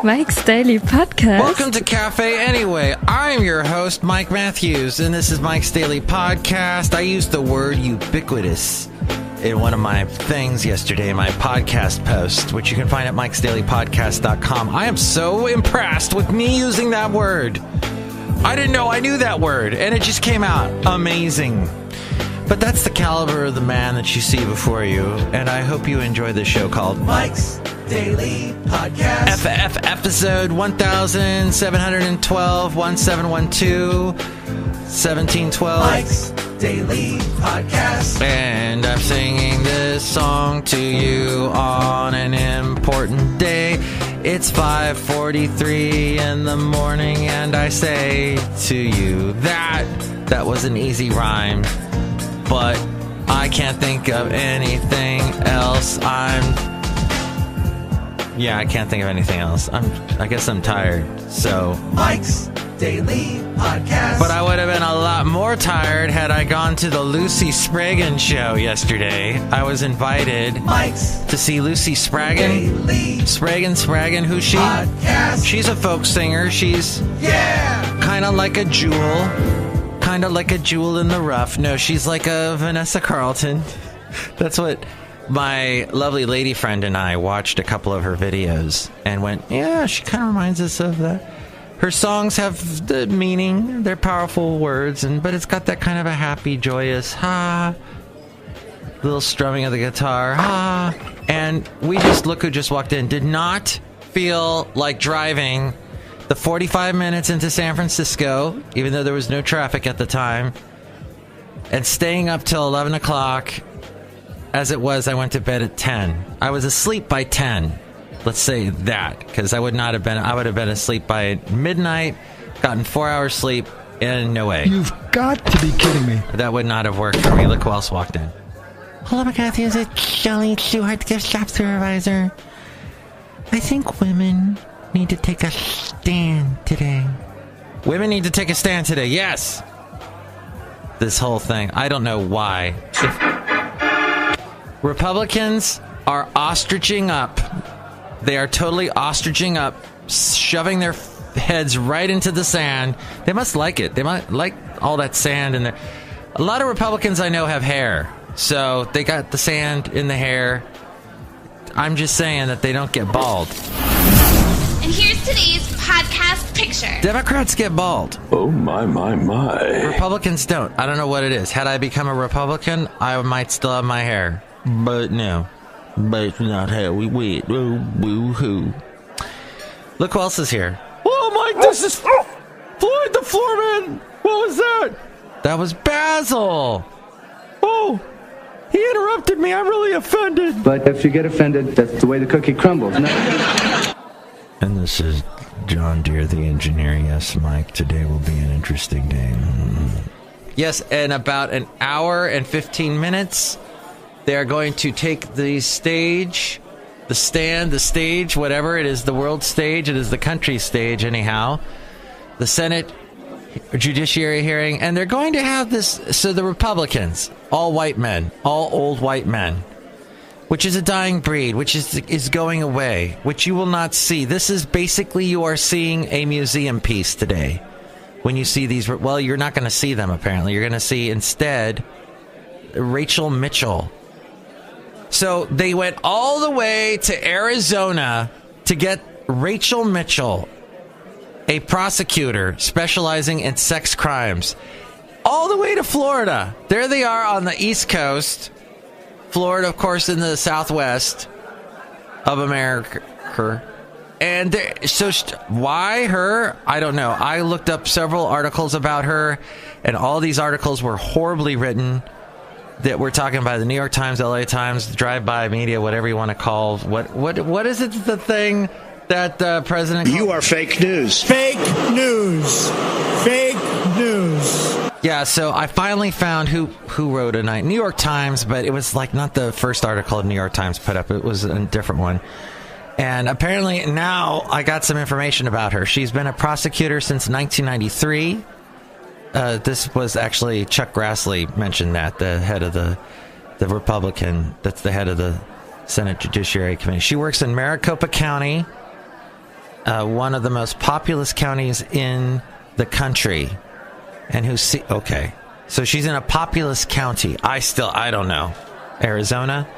Mike's Daily Podcast. Welcome to Café Anyway. I'm your host, Mike Matthews, and this is Mike's Daily Podcast. I used the word ubiquitous in one of my things yesterday, my podcast post, which you can find at mikesdailypodcast.com. I am so impressed with me using that word. I didn't know I knew that word, and it just came out amazing. But that's the caliber of the man that you see before you, and I hope you enjoy this show called Mike's Daily Podcast. FF episode 1712, 1712, 1712. Mike's Daily Podcast. And I'm singing this song to you on an important day. It's 5:43 in the morning, and I say to you that was an easy rhyme. But I can't think of anything else. I can't think of anything else. I guess I'm tired. So Mike's Daily Podcast. But I would have been a lot more tired had I gone to the Lucy Spraggin show yesterday. I was invited to see Lucy Spraggin. Spraggin, who's she? Podcast. She's a folk singer. She's kind of like a Jewel. Kind of like a jewel in the rough. No, she's like a Vanessa Carlton. That's what my lovely lady friend and I watched a couple of her videos and went, yeah, she kind of reminds us of that. Her songs have the meaning. They're powerful words, but it's got that kind of a happy, joyous, little strumming of the guitar, And we just, look who just walked in, did not feel like driving the 45 minutes into San Francisco, even though there was no traffic at the time, and staying up till 11 o'clock. As it was, I went to bed at 10. I was asleep by 10. Let's say that, because I would have been asleep by midnight, gotten 4 hours sleep, and no way. You've got to be kidding me. That would not have worked for me. Look who else walked in. Hello, McCarthy. Is it Chely Shoehart, gift shop supervisor? I think women need to take a stand today. Women need to take a stand today, yes. This whole thing, I don't know why. Republicans are ostriching up. They are totally ostriching up, shoving their heads right into the sand. They must like it. They might like all that sand in there. A lot of Republicans I know have hair, so they got the sand in the hair. I'm just saying that they don't get bald. And here's today's podcast picture. Democrats get bald. Oh, my. Republicans don't. I don't know what it is. Had I become a Republican, I might still have my hair. But no. But it's not hair. We woo-hoo. Look who else is here. Oh, Mike, this is Floyd the Floorman. What was that? That was Basil. Oh, he interrupted me. I'm really offended. But if you get offended, that's the way the cookie crumbles. And this is John Deere, the engineer. Yes, Mike, today will be an interesting day. Yes, in about an hour and 15 minutes, they are going to take the stage, the stand, the stage, whatever it is, the world stage. It is the country stage, anyhow. The Senate Judiciary hearing. And they're going to have this. So the Republicans, all white men, all old white men, which is a dying breed, which is going away, which you will not see. This is basically, you are seeing a museum piece today. When you see these, well, you're not going to see them, apparently. You're going to see, instead, Rachel Mitchell. So they went all the way to Arizona to get Rachel Mitchell, a prosecutor specializing in sex crimes, all the way to Florida. There they are on the East Coast. Florida, of course, in the southwest of America. And why her? I don't know. I looked up several articles about her, and all these articles were horribly written. That we're talking about the New York Times, LA Times, drive-by media, whatever you want to call. What is it? The thing that President? You are fake news. Fake news. Fake news. Yeah, so I finally found who wrote a New York Times, but it was like not the first article the New York Times put up. It was a different one. And apparently now I got some information about her. She's been a prosecutor since 1993. This was actually Chuck Grassley mentioned that, the head of the Republican, that's the head of the Senate Judiciary Committee. She works in Maricopa County, one of the most populous counties in the country. And okay. So she's in a populous county. I don't know. Arizona.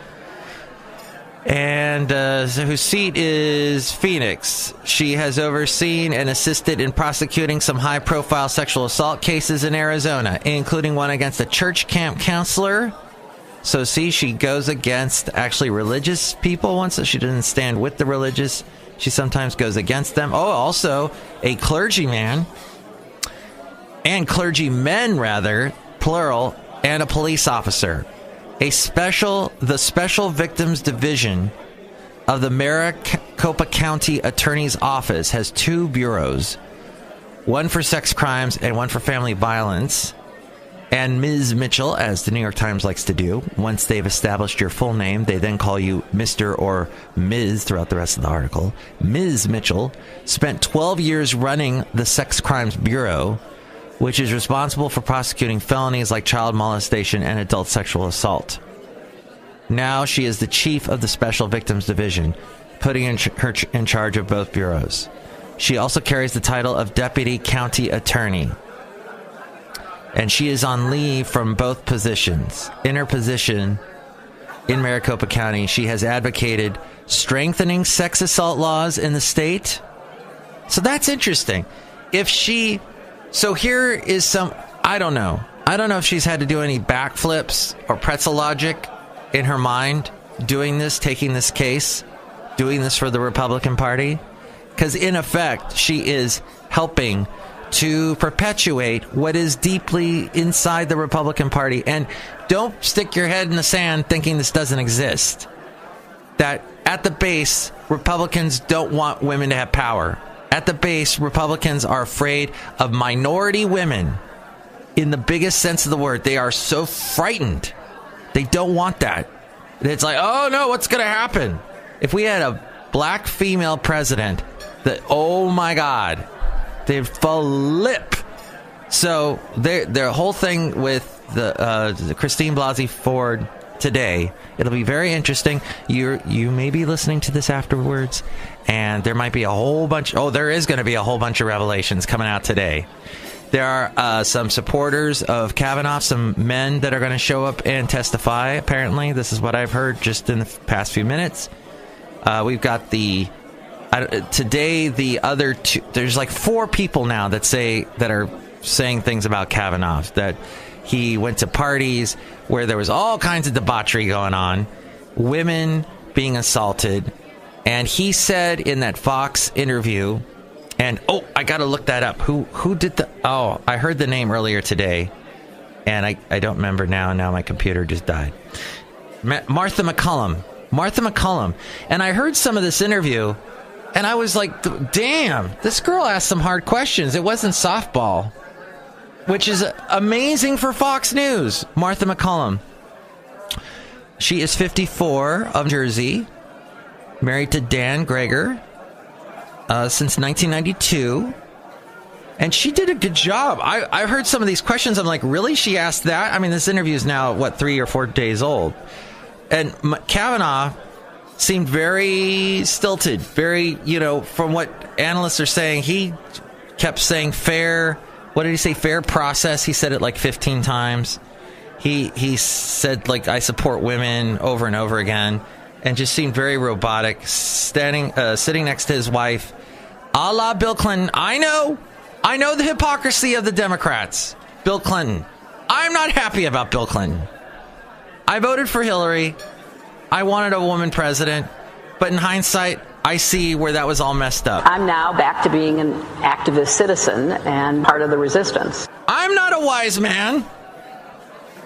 And whose seat is Phoenix. She has overseen and assisted in prosecuting some high-profile sexual assault cases in Arizona, including one against a church camp counselor. So, see, she goes against actually religious people once. She doesn't stand with the religious. She sometimes goes against them. Oh, also a clergyman, and clergymen, rather, plural, and a police officer. The Special Victims Division of the Maricopa County Attorney's Office has 2 bureaus, one for sex crimes and one for family violence. And Ms. Mitchell, as the New York Times likes to do, once they've established your full name, they then call you Mr. or Ms. throughout the rest of the article. Ms. Mitchell spent 12 years running the Sex Crimes Bureau, which is responsible for prosecuting felonies like child molestation and adult sexual assault. Now she is the chief of the Special Victims Division, putting her in charge of both bureaus. She also carries the title of Deputy County Attorney. And she is on leave from both positions. In her position in Maricopa County, she has advocated strengthening sex assault laws in the state. So that's interesting. So here is I don't know. I don't know if she's had to do any backflips or pretzel logic in her mind doing this, taking this case, doing this for the Republican Party. Because in effect, she is helping to perpetuate what is deeply inside the Republican Party. And don't stick your head in the sand thinking this doesn't exist. That at the base, Republicans don't want women to have power. At the base, Republicans are afraid of minority women in the biggest sense of the word. They are so frightened. They don't want that. It's like, oh no, what's going to happen? If we had a black female president, oh my God, they'd flip. So their whole thing with the Christine Blasey Ford today, it'll be very interesting. You may be listening to this afterwards, and there might be there is going to be a whole bunch of revelations coming out today. There are some supporters of Kavanaugh, some men that are going to show up and testify, apparently. This is what I've heard just in the past few minutes. We've got today the other 2, there's like 4 people now that are saying things about Kavanaugh, that he went to parties where there was all kinds of debauchery going on, women being assaulted, and he said in that Fox interview, and I got to look that up. Who did I heard the name earlier today, and I don't remember now. Now my computer just died. Martha McCullum. And I heard some of this interview, and I was like, damn, this girl asked some hard questions. It wasn't softball, which is amazing for Fox News. Martha McCullum. She is 54, of Jersey, married to Dan Greger since 1992. And she did a good job. I heard some of these questions. I'm like, really? She asked that? I mean, this interview is now, 3 or 4 days old. And Kavanaugh seemed very stilted, very, from what analysts are saying, he kept saying fair. What did he say? Fair process. He said it like 15 times. He said, like, I support women over and over again, and just seemed very robotic, sitting next to his wife, a la Bill Clinton. I know the hypocrisy of the Democrats. Bill Clinton. I'm not happy about Bill Clinton. I voted for Hillary. I wanted a woman president. But in hindsight, I see where that was all messed up. I'm now back to being an activist citizen and part of the resistance. I'm not a wise man.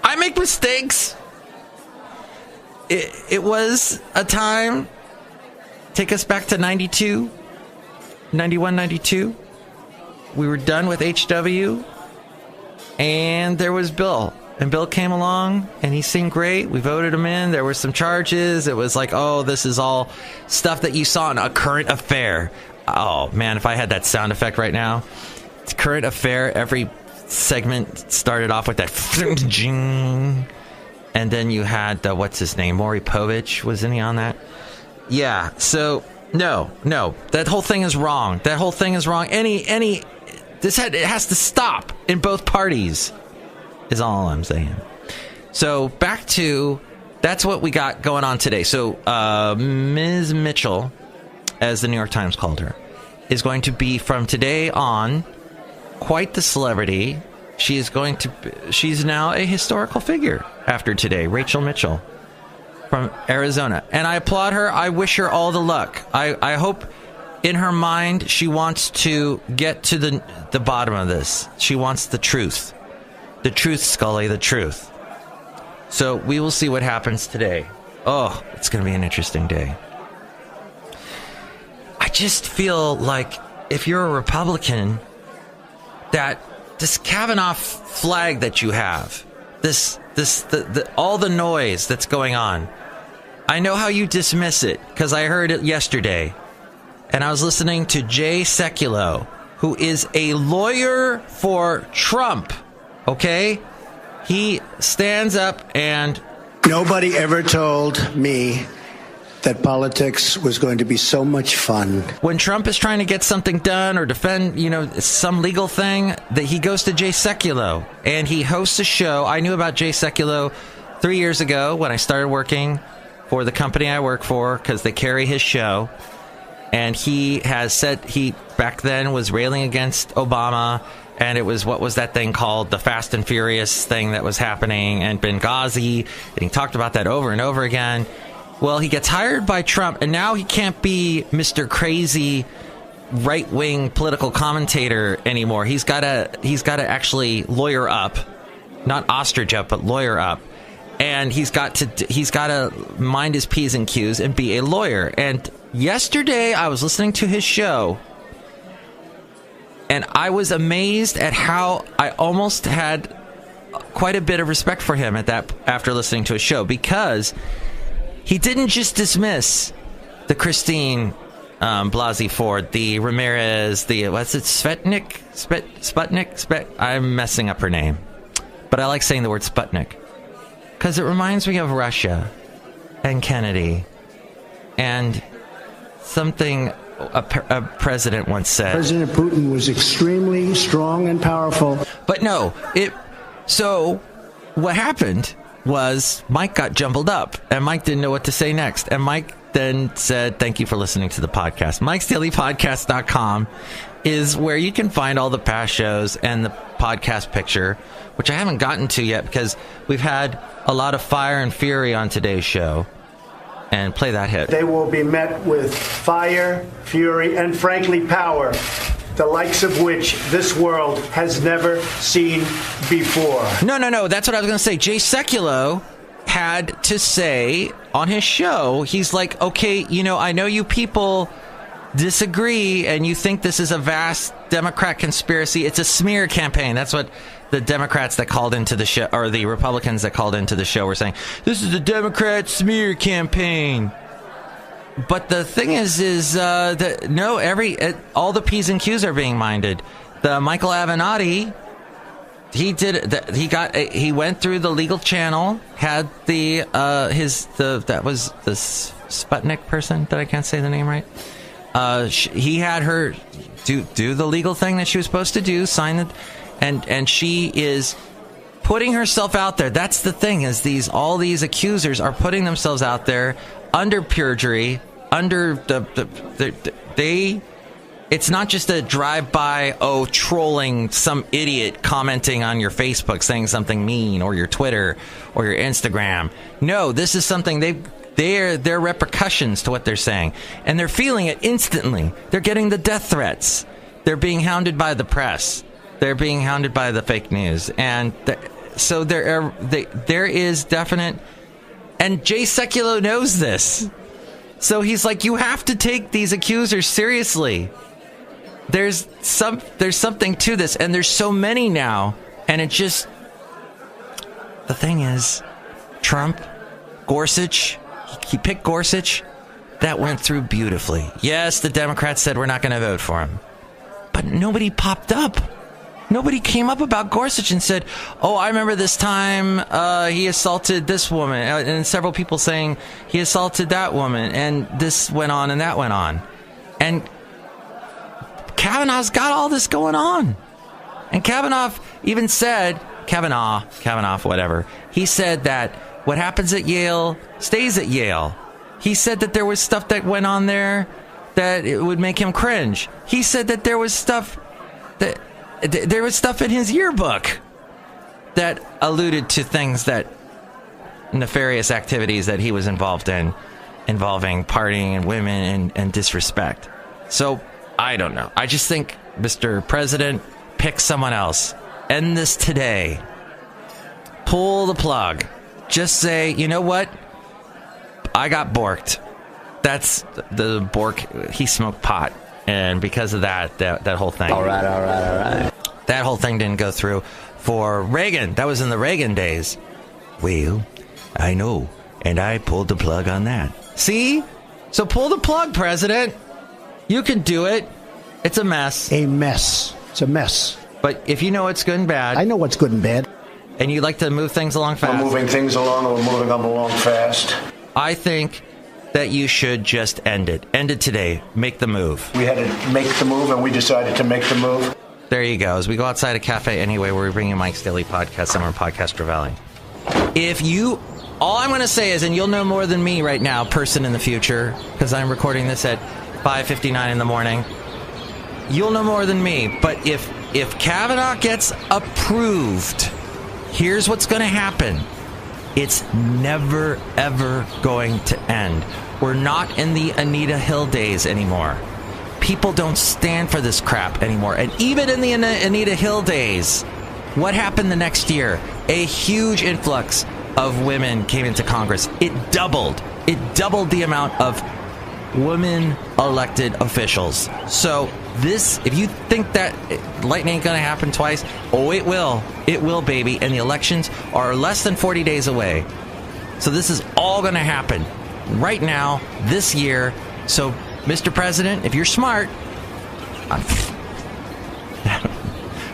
I make mistakes. It was a time. Take us back to 92, 91, 92. We were done with HW. And there was Bill. And Bill came along, and he seemed great. We voted him in. There were some charges. It was like, this is all stuff that you saw in A Current Affair. Oh, man, if I had that sound effect right now. It's Current Affair. Every segment started off with that. And then you had, what's his name? Maury Povich. Wasn't he on that? Yeah, so No. That whole thing is wrong. It has to stop in both parties, is all I'm saying. So back to, that's what we got going on today. So Ms. Mitchell, as the New York Times called her, is going to be from today on quite the celebrity. She's now a historical figure after today. Rachel Mitchell from Arizona. And I applaud her. I wish her all the luck. I hope in her mind she wants to get to the bottom of this. She wants the truth. The truth, Scully, the truth. So we will see what happens today. Oh, it's going to be an interesting day. I just feel like if you're a Republican, that this Kavanaugh flag that you have, all the noise that's going on, I know how you dismiss it because I heard it yesterday, and I was listening to Jay Sekulow, who is a lawyer for Trump. Okay, he stands up and Nobody ever told me that politics was going to be so much fun. When Trump is trying to get something done or defend, some legal thing, that he goes to Jay Sekulow and he hosts a show. I knew about Jay Sekulow 3 years ago when I started working for the company I work for, because they carry his show. And he has said he back then was railing against Obama, and it was, what was that thing called? The Fast and Furious thing that was happening, and Benghazi, and he talked about that over and over again. Well, he gets hired by Trump, and now he can't be Mr. Crazy right-wing political commentator anymore. He's got to actually lawyer up, not ostrich up, but lawyer up, and he's got to mind his P's and Q's and be a lawyer. And yesterday, I was listening to his show, and I was amazed at how I almost had quite a bit of respect for him after listening to his show, because he didn't just dismiss the Christine Blasey Ford, the Ramirez, the Sputnik. I'm messing up her name, but I like saying the word Sputnik because it reminds me of Russia and Kennedy and something a president once said. President Putin was extremely strong and powerful. But no, so what happened was Mike got jumbled up, and Mike didn't know what to say next. And Mike then said, thank you for listening to the podcast. Mike'sDailyPodcast.com is where you can find all the past shows and the podcast picture, which I haven't gotten to yet because we've had a lot of fire and fury on today's show. And play that hit. They will be met with fire, fury, and frankly power, the likes of which this world has never seen before. No. That's what I was going to say. Jay Sekulow had to say on his show, he's like, okay, I know you people disagree and you think this is a vast Democrat conspiracy. It's a smear campaign. That's what the Democrats that called into the show, or the Republicans that called into the show, were saying. This is a Democrat smear campaign. But the thing is that no, all the P's and Q's are being minded. The Michael Avenatti, he went through the legal channel, had that was the Sputnik person that I can't say the name right. He had her do the legal thing that she was supposed to do, sign it, and she is putting herself out there. That's the thing, is all these accusers are putting themselves out there under perjury, under it's not just a drive-by, trolling some idiot commenting on your Facebook saying something mean, or your Twitter or your Instagram. No, this is something there are repercussions to what they're saying, and they're feeling it instantly. They're getting the death threats. They're being hounded by the press. They're being hounded by the fake news, and so there is definite. And Jay Sekulow knows this, so he's like, you have to take these accusers seriously. There's something to this, and there's so many now, and it just, the thing is, Trump, Gorsuch. He picked Gorsuch. That went through beautifully. Yes, the Democrats said we're not going to vote for him. But nobody popped up. Nobody came up about Gorsuch and said, oh, I remember this time he assaulted this woman, and several people saying he assaulted that woman, and this went on and that went on. And Kavanaugh's got all this going on. And Kavanaugh even said, Kavanaugh, whatever, he said that what happens at Yale stays at Yale. He said that there was stuff that went on there that it would make him cringe. He said that there was stuff in his yearbook that alluded to things that nefarious activities that he was involved in, involving partying and women and disrespect. So I don't know. I just think, Mr. President, pick someone else. End this today. Pull the plug. Just say, you know what? I got borked. That's the bork. He smoked pot. And because of that whole thing. All right. That whole thing didn't go through for Reagan. That was in the Reagan days. Well, I know. And I pulled the plug on that. See? So pull the plug, President. You can do it. It's a mess. A mess. It's a mess. But if you know what's good and bad. I know what's good and bad. And you like to move things along fast. We're moving things along, and we're moving them along fast. I think that you should just end it. End it today. Make the move. We had to make the move, and we decided to make the move. There you go. As we go outside of Café Anyway, where we bring you Mike's Daily Podcast, somewhere in Podcaster Valley. All I'm going to say is, and you'll know more than me right now, person in the future, because I'm recording this at 5:59 in the morning. You'll know more than me. But if Kavanaugh gets approved, here's what's going to happen. It's never, ever going to end. We're not in the Anita Hill days anymore. People don't stand for this crap anymore. And even in the Anita Hill days, what happened the next year? A huge influx of women came into Congress. It doubled the amount of women elected officials. So if you think that lightning ain't gonna happen twice, it will, baby. And the elections are less than 40 days away. So this is all gonna happen right now, this year. So, Mr. President, if you're smart,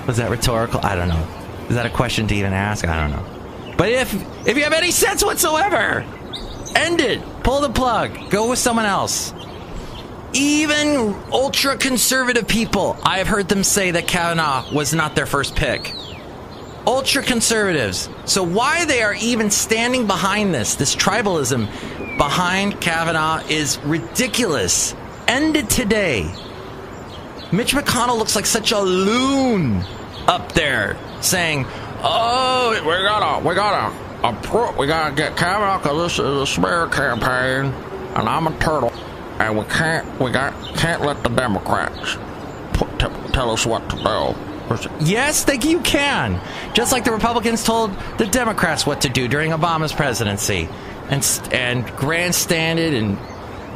was that rhetorical? I don't know. Is that a question to even ask? I don't know. But if you have any sense whatsoever, end it. Pull the plug. Go with someone else. Even ultra-conservative people, I have heard them say that Kavanaugh was not their first pick. Ultra-conservatives. So why they are even standing behind this tribalism behind Kavanaugh is ridiculous. End it today. Mitch McConnell looks like such a loon up there saying, oh, we gotta get Kavanaugh because this is a smear campaign and I'm a turtle. And we can't let the Democrats tell us what to do. Yes, you can. Just like the Republicans told the Democrats what to do during Obama's presidency, and grandstanded and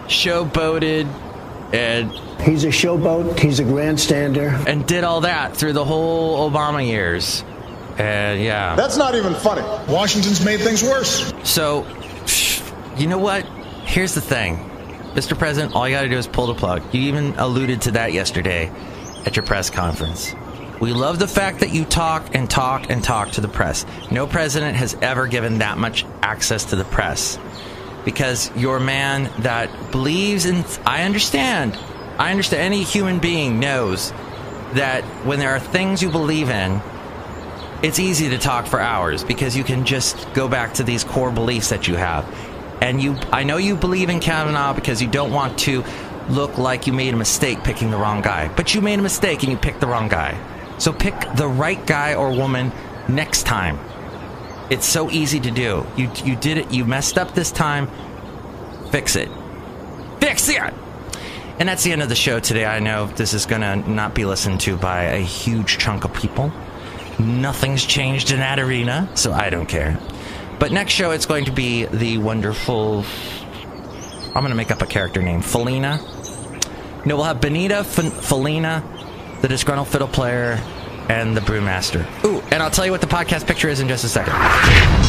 showboated, and he's a showboat. He's a grandstander, and did all that through the whole Obama years. And yeah, that's not even funny. Washington's made things worse. So, you know what? Here's the thing. Mr. President, all you got to do is pull the plug. You even alluded to that yesterday at your press conference. We love the fact that you talk and talk and talk to the press. No president has ever given that much access to the press because you're a man that believes in... I understand. Any human being knows that when there are things you believe in, it's easy to talk for hours because you can just go back to these core beliefs that you have. And I know you believe in Kavanaugh because you don't want to look like you made a mistake picking the wrong guy. But you made a mistake and you picked the wrong guy. So pick the right guy or woman next time. It's so easy to do. You did it. You messed up this time. Fix it. Fix it! And that's the end of the show today. I know this is going to not be listened to by a huge chunk of people. Nothing's changed in that arena, so I don't care. But next show, it's going to be the wonderful... I'm going to make up a character name. Felina. No, we'll have Benita, Felina, the Disgruntled Fiddle Player, and the Brewmaster. Ooh, and I'll tell you what the podcast picture is in just a second.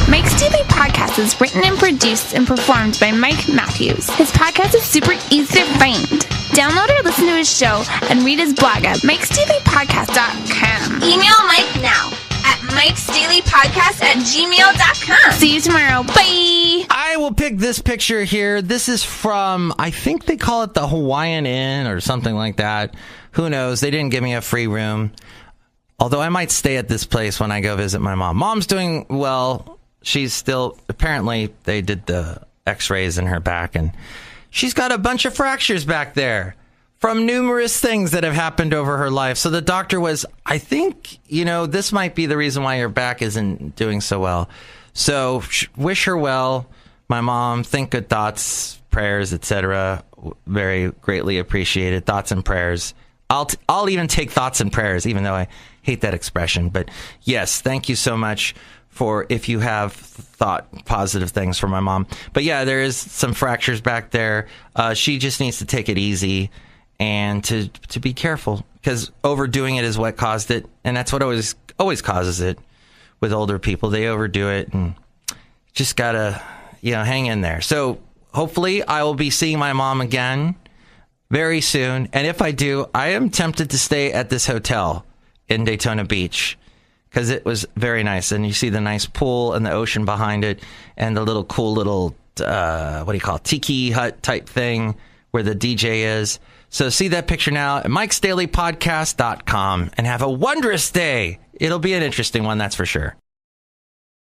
Mike's Daily Podcast is written and produced and performed by Mike Matthews. His podcast is super easy to find. Download or listen to his show and read his blog at Mike'sDailyPodcast.com. Email Mike now at Mike'sDailyPodcast@gmail.com. See you tomorrow. Bye! I will pick this picture here. This is from, I think they call it the Hawaiian Inn or something like that. Who knows? They didn't give me a free room. Although I might stay at this place when I go visit my mom. Mom's doing well. She's still, apparently they did the x-rays in her back and she's got a bunch of fractures back there from numerous things that have happened over her life. So the doctor was, I think, this might be the reason why your back isn't doing so well. So wish her well, my mom. Think good thoughts, prayers, etc. Very greatly appreciated. Thoughts and prayers. I'll even take thoughts and prayers, even though I hate that expression. But yes, thank you so much for if you have thought positive things for my mom. But yeah, there is some fractures back there. She just needs to take it easy and to be careful, because overdoing it is what caused it. And that's what always causes it with older people. They overdo it and just gotta, hang in there. So hopefully I will be seeing my mom again very soon. And if I do, I am tempted to stay at this hotel in Daytona Beach, because it was very nice. And you see the nice pool and the ocean behind it and the cool little, tiki hut type thing where the DJ is. So see that picture now at Mike'sDailyPodcast.com and have a wondrous day. It'll be an interesting one, that's for sure.